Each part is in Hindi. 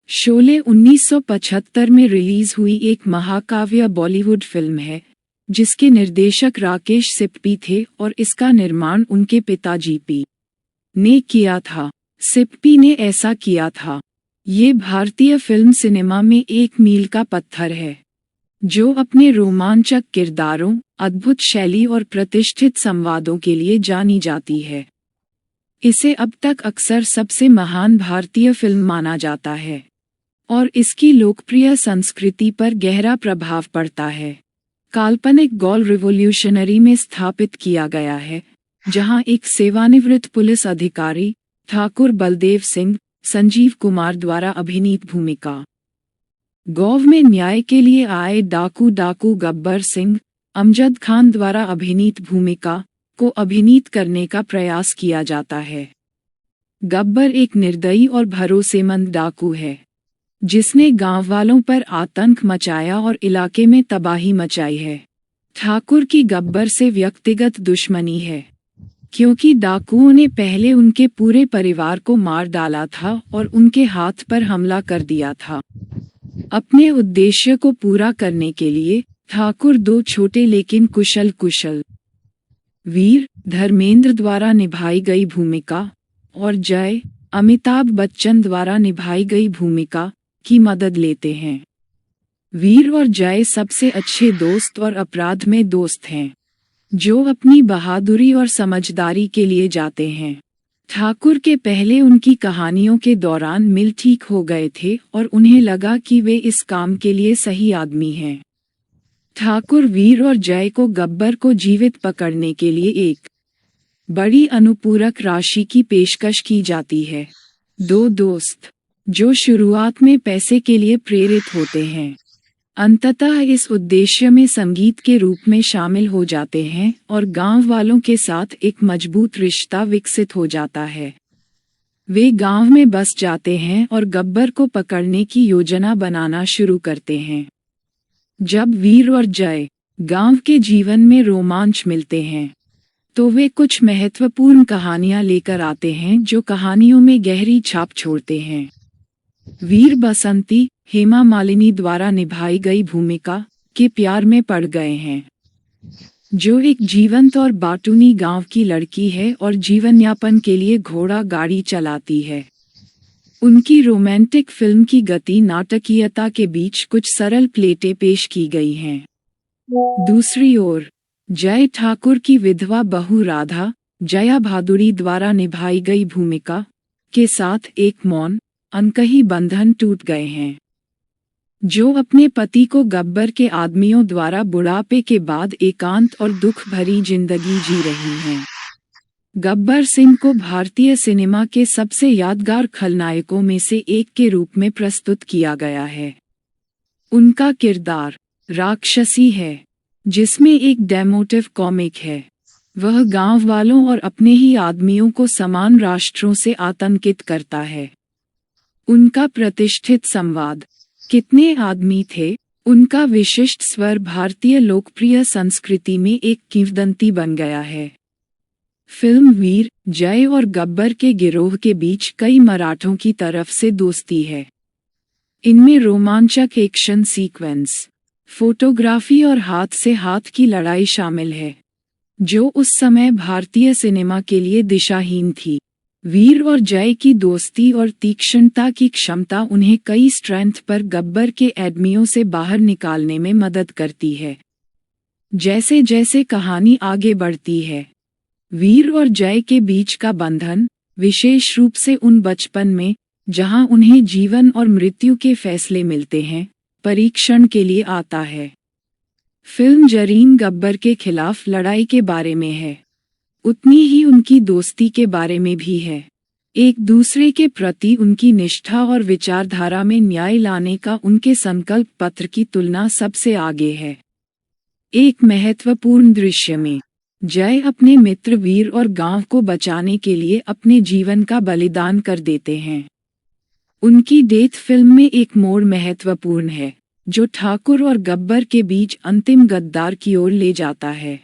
शोले 1975 में रिलीज हुई एक महाकाव्य बॉलीवुड फिल्म है जिसके निर्देशक राकेश सिप्पी थे और इसका निर्माण उनके पिताजी पी ने किया था। सिप्पी ने ऐसा किया था। ये भारतीय फिल्म सिनेमा में एक मील का पत्थर है जो अपने रोमांचक किरदारों, अद्भुत शैली और प्रतिष्ठित संवादों के लिए जानी जाती है। इसे अब तक अक्सर सबसे महान भारतीय फिल्म माना जाता है और इसकी लोकप्रिय संस्कृति पर गहरा प्रभाव पड़ता है। काल्पनिक गॉल रिवॉल्यूशनरी में स्थापित किया गया है, जहां एक सेवानिवृत्त पुलिस अधिकारी ठाकुर बलदेव सिंह संजीव कुमार द्वारा अभिनीत भूमिका गौव में न्याय के लिए आए डाकू गब्बर सिंह अमजद खान द्वारा अभिनीत भूमिका को अभिनीत करने का प्रयास किया जाता है। गब्बर एक निर्दयी और भरोसेमंद डाकू है जिसने गांव वालों पर आतंक मचाया और इलाके में तबाही मचाई है। ठाकुर की गब्बर से व्यक्तिगत दुश्मनी है क्योंकि डाकुओं ने पहले उनके पूरे परिवार को मार डाला था और उनके हाथ पर हमला कर दिया था। अपने उद्देश्य को पूरा करने के लिए ठाकुर दो छोटे लेकिन कुशल वीर धर्मेंद्र द्वारा निभाई गई भूमिका और जय अमिताभ बच्चन द्वारा निभाई गई भूमिका की मदद लेते हैं। वीर और जय सबसे अच्छे दोस्त और अपराध में दोस्त हैं जो अपनी बहादुरी और समझदारी के लिए जाते हैं। ठाकुर के पहले उनकी कहानियों के दौरान मिल ठीक हो गए थे और उन्हें लगा कि वे इस काम के लिए सही आदमी हैं। ठाकुर वीर और जय को गब्बर को जीवित पकड़ने के लिए एक बड़ी अनुपूरक राशि की पेशकश की जाती है। दो दोस्त जो शुरुआत में पैसे के लिए प्रेरित होते हैं, अंततः इस उद्देश्य में संगीत के रूप में शामिल हो जाते हैं और गांव वालों के साथ एक मजबूत रिश्ता विकसित हो जाता है। वे गांव में बस जाते हैं और गब्बर को पकड़ने की योजना बनाना शुरू करते हैं। जब वीर और जय गांव के जीवन में रोमांच मिलते हैं तो वे कुछ महत्वपूर्ण कहानियां लेकर आते हैं जो कहानियों में गहरी छाप छोड़ते हैं। वीर बसंती हेमा मालिनी द्वारा निभाई गई भूमिका के प्यार में पड़ गए हैं, जो एक जीवंत और बाटूनी गांव की लड़की है और जीवन यापन के लिए घोड़ा गाड़ी चलाती है। उनकी रोमांटिक फिल्म की गति नाटकीयता के बीच कुछ सरल प्लेटें पेश की गई हैं। दूसरी ओर जय ठाकुर की विधवा बहू राधा जया भादुड़ी द्वारा निभाई गई भूमिका के साथ एक मौन अनकही बंधन टूट गए हैं, जो अपने पति को गब्बर के आदमियों द्वारा बुढ़ापे के बाद एकांत और दुख भरी जिंदगी जी रही हैं। गब्बर सिंह को भारतीय सिनेमा के सबसे यादगार खलनायकों में से एक के रूप में प्रस्तुत किया गया है। उनका किरदार राक्षसी है जिसमें एक डेमोटिव कॉमिक है। वह गांव वालों और अपने ही आदमियों को समान राष्ट्रों से आतंकित करता है। उनका प्रतिष्ठित संवाद कितने आदमी थे, उनका विशिष्ट स्वर भारतीय लोकप्रिय संस्कृति में एक किंवदंती बन गया है। फिल्म वीर जय और गब्बर के गिरोह के बीच कई मराठों की तरफ से दोस्ती है। इनमें रोमांचक एक्शन सीक्वेंस, फोटोग्राफी और हाथ से हाथ की लड़ाई शामिल है, जो उस समय भारतीय सिनेमा के लिए दिशाहीन थी। वीर और जय की दोस्ती और तीक्ष्णता की क्षमता उन्हें कई स्ट्रेंथ पर गब्बर के एडमियों से बाहर निकालने में मदद करती है। जैसे जैसे कहानी आगे बढ़ती है, वीर और जय के बीच का बंधन, विशेष रूप से उन बचपन में जहां उन्हें जीवन और मृत्यु के फैसले मिलते हैं, परीक्षण के लिए आता है। फिल्म जरीन गब्बर के खिलाफ लड़ाई के बारे में है, उतनी ही उनकी दोस्ती के बारे में भी है। एक दूसरे के प्रति उनकी निष्ठा और विचारधारा में न्याय लाने का उनके संकल्प पत्र की तुलना सबसे आगे है। एक महत्वपूर्ण दृश्य में जय अपने मित्र वीर और गांव को बचाने के लिए अपने जीवन का बलिदान कर देते हैं। उनकी डेथ फिल्म में एक मोड़ महत्वपूर्ण है जो ठाकुर और गब्बर के बीच अंतिम गद्दार की ओर ले जाता है।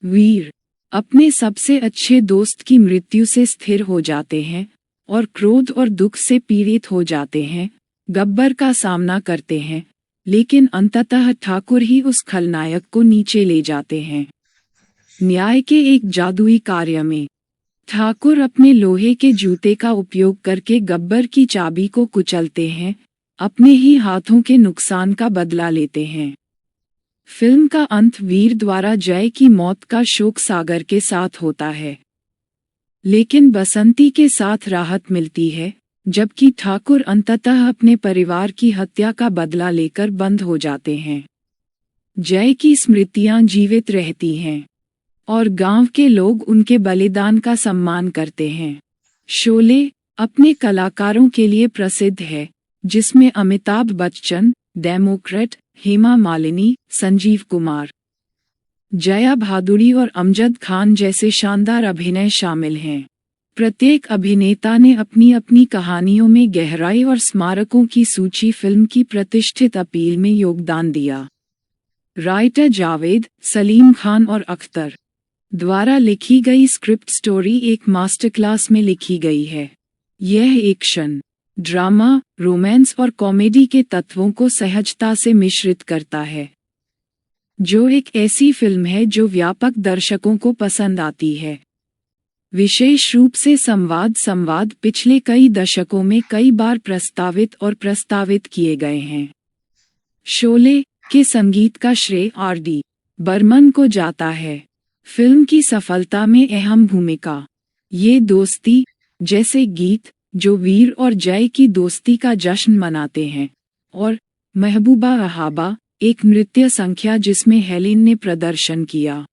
वीर अपने सबसे अच्छे दोस्त की मृत्यु से स्थिर हो जाते हैं और क्रोध और दुख से पीड़ित हो जाते हैं, गब्बर का सामना करते हैं, लेकिन अंततः ठाकुर ही उस खलनायक को नीचे ले जाते हैं। न्याय के एक जादुई कार्य में ठाकुर अपने लोहे के जूते का उपयोग करके गब्बर की चाबी को कुचलते हैं, अपने ही हाथों के नुकसान का बदला लेते हैं। फिल्म का अंत वीर द्वारा जय की मौत का शोक सागर के साथ होता है, लेकिन बसंती के साथ राहत मिलती है, जबकि ठाकुर अंततः अपने परिवार की हत्या का बदला लेकर बंद हो जाते हैं। जय की स्मृतियां जीवित रहती हैं और गांव के लोग उनके बलिदान का सम्मान करते हैं। शोले अपने कलाकारों के लिए प्रसिद्ध है, जिसमें अमिताभ बच्चन, डेमोक्रेट, हेमा मालिनी, संजीव कुमार, जया भादुड़ी और अमजद खान जैसे शानदार अभिनय शामिल हैं। प्रत्येक अभिनेता ने अपनी अपनी कहानियों में गहराई और स्मारकों की सूची फिल्म की प्रतिष्ठित अपील में योगदान दिया। राइटर जावेद, सलीम खान और अख्तर द्वारा लिखी गई स्क्रिप्ट स्टोरी एक मास्टरक्लास में लिखी गई है। यह एक्शन, ड्रामा, रोमांस और कॉमेडी के तत्वों को सहजता से मिश्रित करता है, जो एक ऐसी फिल्म है जो व्यापक दर्शकों को पसंद आती है। विशेष रूप से संवाद पिछले कई दशकों में कई बार प्रस्तावित किए गए हैं। शोले के संगीत का श्रेय R.D. बर्मन को जाता है। फिल्म की सफलता में अहम भूमिका ये दोस्ती जैसे गीत जो वीर और जय की दोस्ती का जश्न मनाते हैं, और महबूबा रहाबा एक नृत्य संख्या जिसमें हेलेन ने प्रदर्शन किया,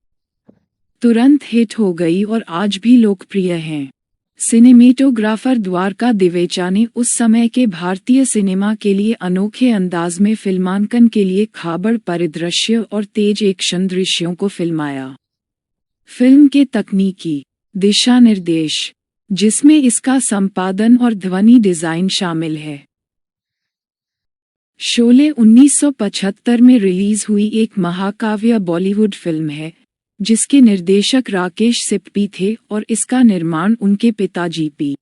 तुरंत हिट हो गई और आज भी लोकप्रिय हैं। सिनेमेटोग्राफर द्वारका दिवेचा ने उस समय के भारतीय सिनेमा के लिए अनोखे अंदाज में फिल्मांकन के लिए खाबड़ परिदृश्य और तेज एक्शन दृश्यों को फिल्माया। फिल्म के तकनीकी दिशा निर्देश, जिसमें इसका संपादन और ध्वनि डिजाइन शामिल है। शोले 1975 में रिलीज हुई एक महाकाव्य बॉलीवुड फिल्म है, जिसके निर्देशक राकेश सिप्पी थे और इसका निर्माण उनके पिताजी पी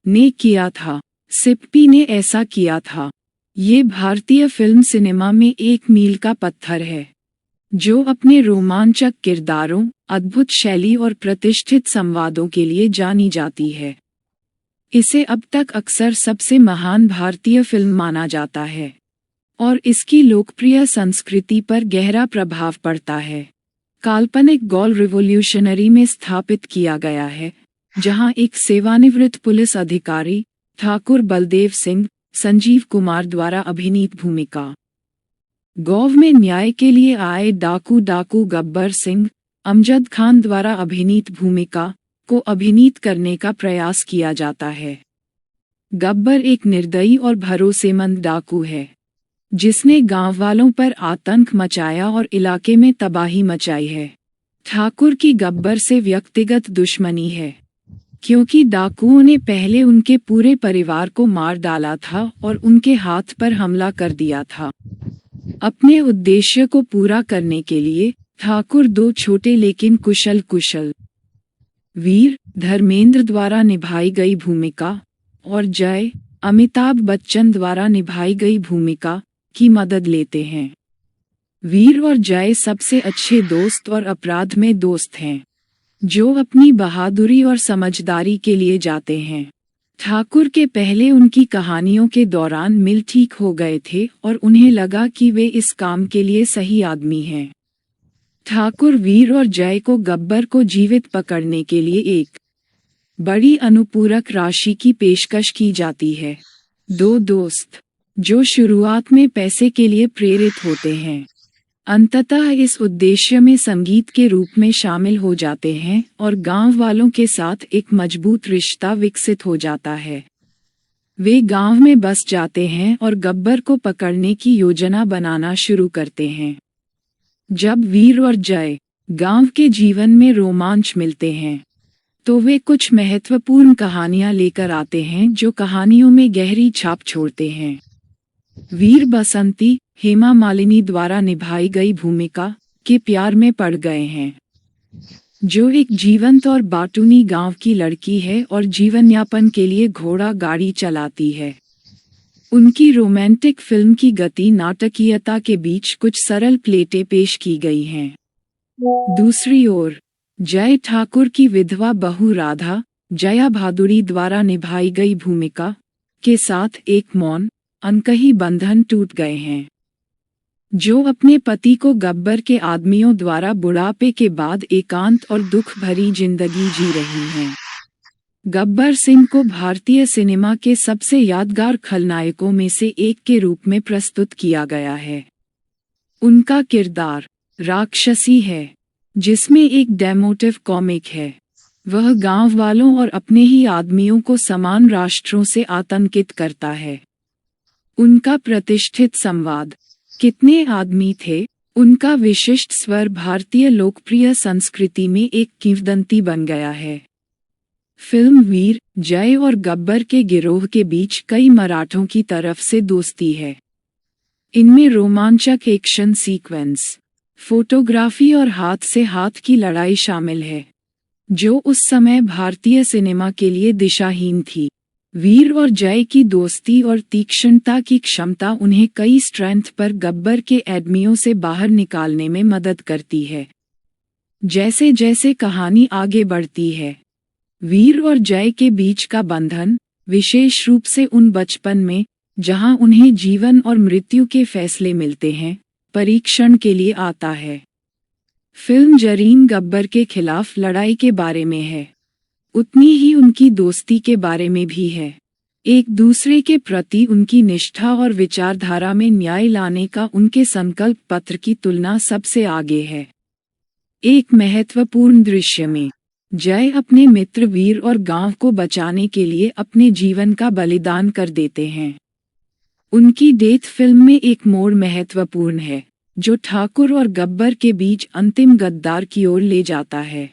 ने किया था। सिप्पी ने ऐसा किया था। ये भारतीय फिल्म सिनेमा में एक मील का पत्थर है, जो अपने रोमांचक किरदारों, अद्भुत शैली और प्रतिष्ठित संवादों के लिए जानी जाती है। इसे अब तक अक्सर सबसे महान भारतीय फिल्म माना जाता है और इसकी लोकप्रिय संस्कृति पर गहरा प्रभाव पड़ता है। काल्पनिक गॉल रिवॉल्यूशनरी में स्थापित किया गया है, जहां एक सेवानिवृत्त पुलिस अधिकारी ठाकुर बलदेव सिंह, संजीव कुमार द्वारा अभिनीत भूमिका गौव में न्याय के लिए आए डाकू गब्बर सिंह, अमजद खान द्वारा अभिनीत भूमिका को अभिनीत करने का प्रयास किया जाता है। गब्बर एक निर्दयी और भरोसेमंद डाकू है, जिसने गांव वालों पर आतंक मचाया और इलाके में तबाही मचाई है। ठाकुर की गब्बर से व्यक्तिगत दुश्मनी है, क्योंकि डाकुओं ने पहले उनके पूरे परिवार को मार डाला था और उनके हाथ पर हमला कर दिया था। अपने उद्देश्य को पूरा करने के लिए ठाकुर दो छोटे लेकिन कुशल वीर धर्मेंद्र द्वारा निभाई गई भूमिका और जय अमिताभ बच्चन द्वारा निभाई गई भूमिका की मदद लेते हैं। वीर और जय सबसे अच्छे दोस्त और अपराध में दोस्त हैं, जो अपनी बहादुरी और समझदारी के लिए जाते हैं। ठाकुर के पहले उनकी कहानियों के दौरान मिल ठीक हो गए थे और उन्हें लगा कि वे इस काम के लिए सही आदमी हैं। ठाकुर वीर और जय को गब्बर को जीवित पकड़ने के लिए एक बड़ी अनुपूरक राशि की पेशकश की जाती है। दो दोस्त जो शुरुआत में पैसे के लिए प्रेरित होते हैं, अंततः इस उद्देश्य में संगीत के रूप में शामिल हो जाते हैं और गांव वालों के साथ एक मजबूत रिश्ता विकसित हो जाता है। वे गांव में बस जाते हैं और गब्बर को पकड़ने की योजना बनाना शुरू करते हैं। जब वीर और जय गांव के जीवन में रोमांच मिलते हैं, तो वे कुछ महत्वपूर्ण कहानियां लेकर आते हैं जो कहानियों में गहरी छाप छोड़ते हैं। वीर बसंती हेमा मालिनी द्वारा निभाई गई भूमिका के प्यार में पड़ गए हैं, जो एक जीवंत और बाटूनी गांव की लड़की है और जीवन यापन के लिए घोड़ा गाड़ी चलाती है। उनकी रोमांटिक फिल्म की गति नाटकीयता के बीच कुछ सरल प्लेटें पेश की गई हैं। दूसरी ओर जय ठाकुर की विधवा बहू राधा जया भादुड़ी द्वारा निभाई गई भूमिका के साथ एक मौन अनकही बंधन टूट गए हैं, जो अपने पति को गब्बर के आदमियों द्वारा बुढ़ापे के बाद एकांत और दुख भरी जिंदगी जी रही हैं। गब्बर सिंह को भारतीय सिनेमा के सबसे यादगार खलनायकों में से एक के रूप में प्रस्तुत किया गया है। उनका किरदार राक्षसी है, जिसमें एक डेमोटिव कॉमिक है। वह गांव वालों और अपने ही आदमियों को समान राष्ट्रों से आतंकित करता है। उनका प्रतिष्ठित संवाद कितने आदमी थे, उनका विशिष्ट स्वर भारतीय लोकप्रिय संस्कृति में एक किंवदंती बन गया है। फिल्म वीर जय और गब्बर के गिरोह के बीच कई मराठों की तरफ से दोस्ती है। इनमें रोमांचक एक्शन सीक्वेंस, फोटोग्राफी और हाथ से हाथ की लड़ाई शामिल है, जो उस समय भारतीय सिनेमा के लिए दिशाहीन थी। वीर और जय की दोस्ती और तीक्ष्णता की क्षमता उन्हें कई स्ट्रेंथ पर गब्बर के एडमियों से बाहर निकालने में मदद करती है। जैसे जैसे कहानी आगे बढ़ती है, वीर और जय के बीच का बंधन, विशेष रूप से उन बचपन में जहां उन्हें जीवन और मृत्यु के फैसले मिलते हैं, परीक्षण के लिए आता है। फिल्म जरीन गब्बर के खिलाफ लड़ाई के बारे में है, उतनी ही उनकी दोस्ती के बारे में भी है। एक दूसरे के प्रति उनकी निष्ठा और विचारधारा में न्याय लाने का उनके संकल्प पत्र की तुलना सबसे आगे है। एक महत्वपूर्ण दृश्य में जय अपने मित्र वीर और गांव को बचाने के लिए अपने जीवन का बलिदान कर देते हैं। उनकी डेथ फिल्म में एक मोड़ महत्वपूर्ण है, जो ठाकुर और गब्बर के बीच अंतिम गद्दार की ओर ले जाता है।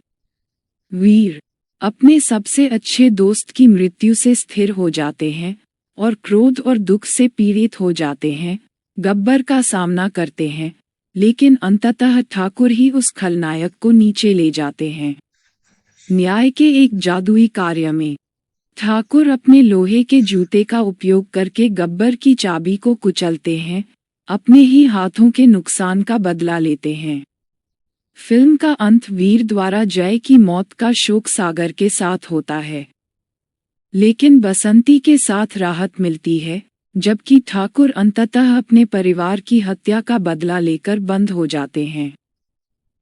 वीर अपने सबसे अच्छे दोस्त की मृत्यु से स्थिर हो जाते हैं और क्रोध और दुख से पीड़ित हो जाते हैं, गब्बर का सामना करते हैं, लेकिन अंततः ठाकुर ही उस खलनायक को नीचे ले जाते हैं। न्याय के एक जादुई कार्य में ठाकुर अपने लोहे के जूते का उपयोग करके गब्बर की चाबी को कुचलते हैं, अपने ही हाथों के नुकसान का बदला लेते हैं। फिल्म का अंत वीर द्वारा जय की मौत का शोक सागर के साथ होता है, लेकिन बसंती के साथ राहत मिलती है, जबकि ठाकुर अंततः अपने परिवार की हत्या का बदला लेकर बंद हो जाते हैं।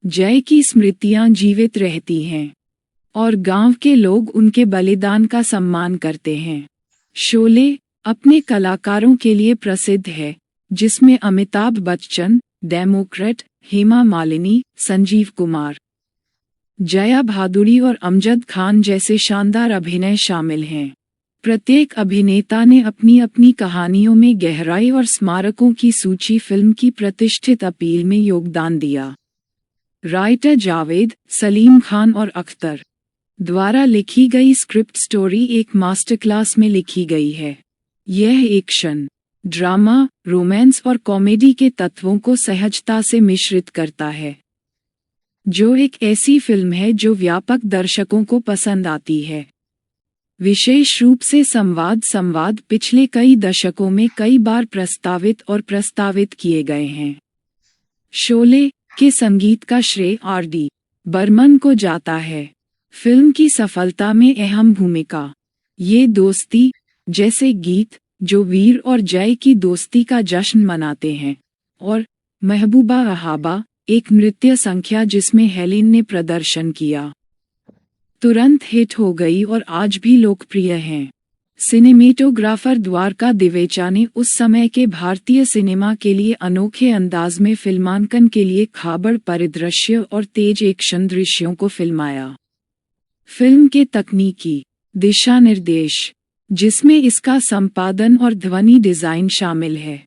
जय की स्मृतियां जीवित रहती हैं और गांव के लोग उनके बलिदान का सम्मान करते हैं। शोले अपने कलाकारों के लिए प्रसिद्ध है, जिसमें अमिताभ बच्चन, डेमोक्रेट, हेमा मालिनी, संजीव कुमार, जया भादुड़ी और अमजद खान जैसे शानदार अभिनय शामिल हैं। प्रत्येक अभिनेता ने अपनी अपनी कहानियों में गहराई और स्मारकों की सूची फिल्म की प्रतिष्ठित अपील में योगदान दिया। राइटर जावेद, सलीम खान और अख्तर द्वारा लिखी गई स्क्रिप्ट स्टोरी एक मास्टरक्लास में लिखी गई है। यह एक्शन, ड्रामा, रोमांस और कॉमेडी के तत्वों को सहजता से मिश्रित करता है, जो एक ऐसी फिल्म है जो व्यापक दर्शकों को पसंद आती है। विशेष रूप से संवाद पिछले कई दशकों में कई बार प्रस्तावित किए गए हैं। शोले के संगीत का श्रेय आर.डी. बर्मन को जाता है। फिल्म की सफलता में अहम भूमिका ये दोस्ती जैसे गीत जो वीर और जय की दोस्ती का जश्न मनाते हैं, और महबूबा अहाबा, एक नृत्य संख्या जिसमें हेलेन ने प्रदर्शन किया, तुरंत हिट हो गई और आज भी लोकप्रिय हैं। सिनेमेटोग्राफर द्वारका दिवेचा ने उस समय के भारतीय सिनेमा के लिए अनोखे अंदाज में फिल्मांकन के लिए खाबड़ परिदृश्य और तेज एक्शन दृश्यों को फिल्माया। फिल्म के तकनीकी दिशा निर्देश, जिसमें इसका संपादन और ध्वनि डिजाइन शामिल है।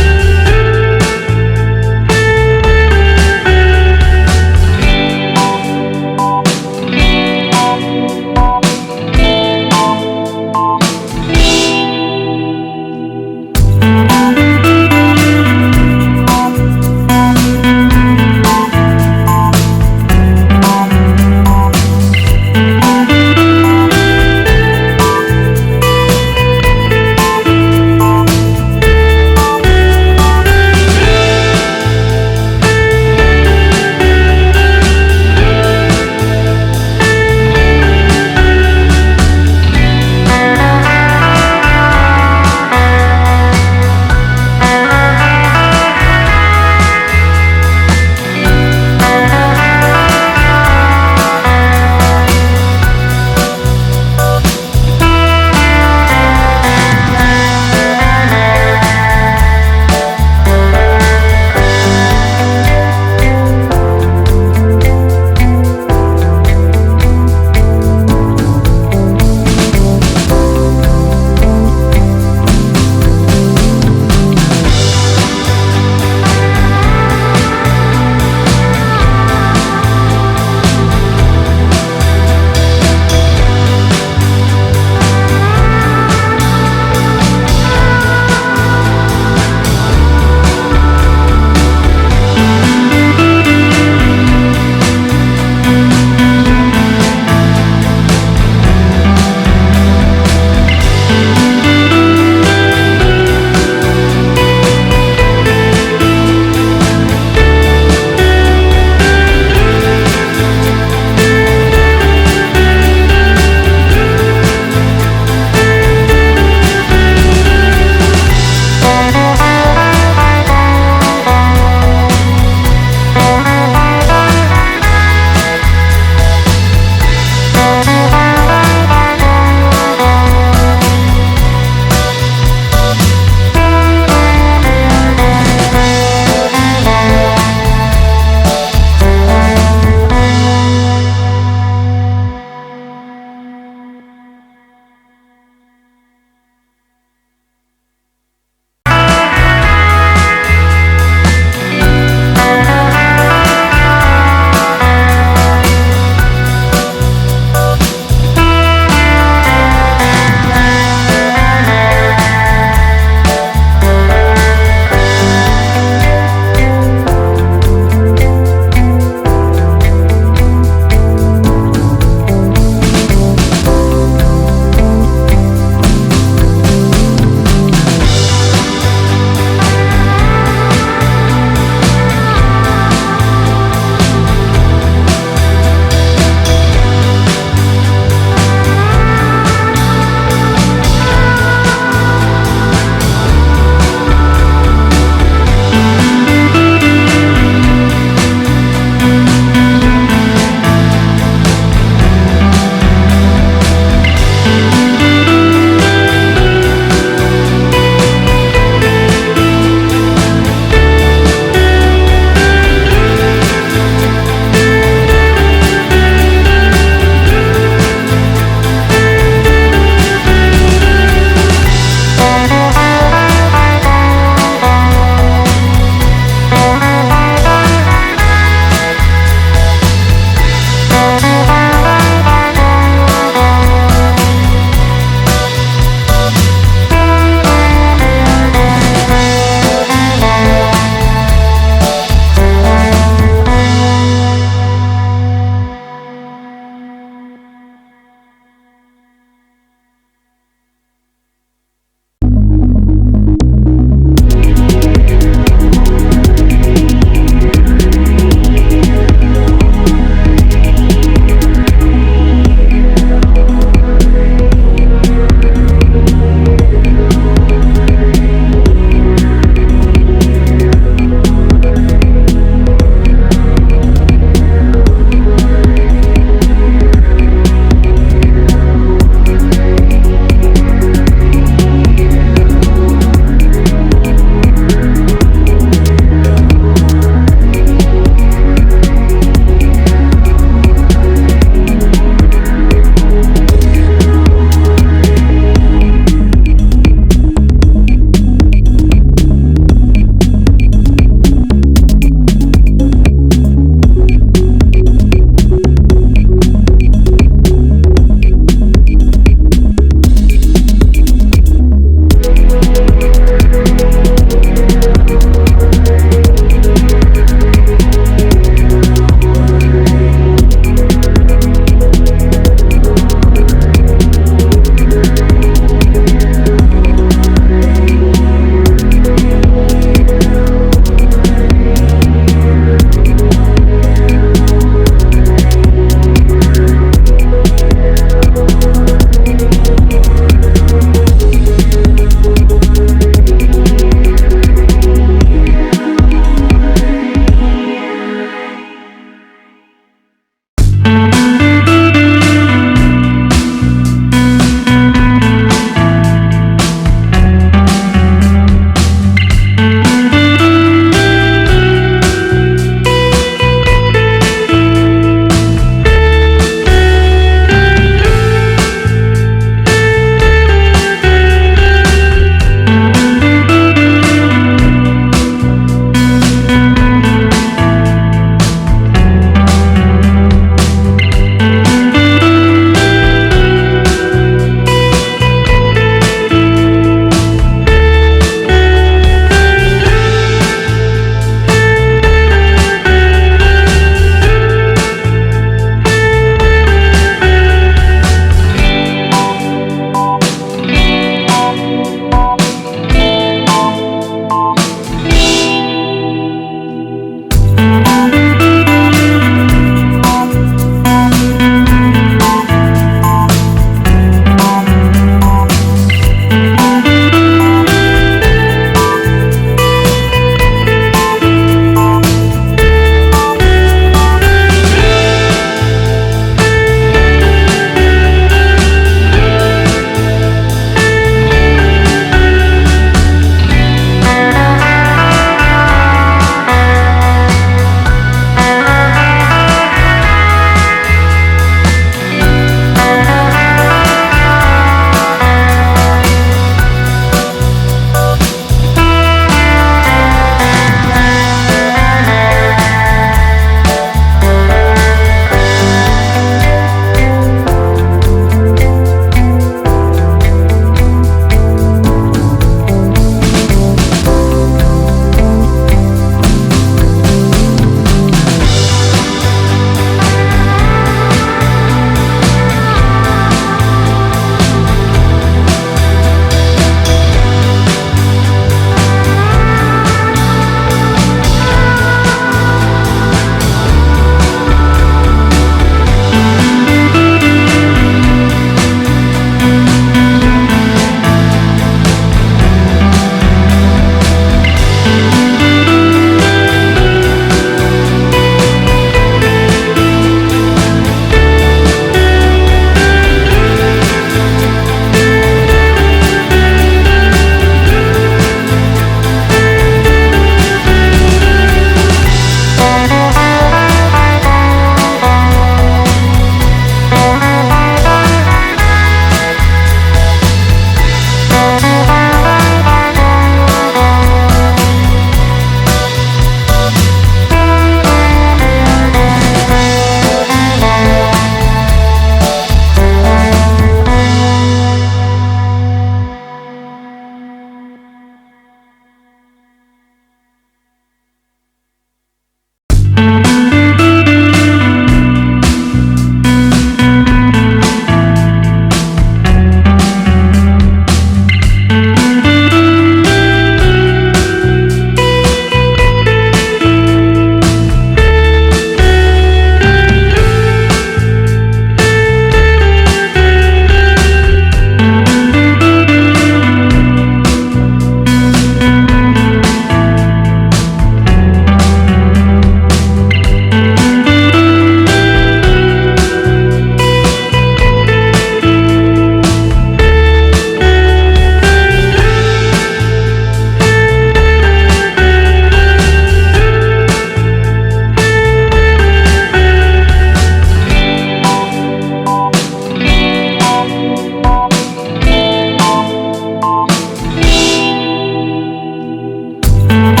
है।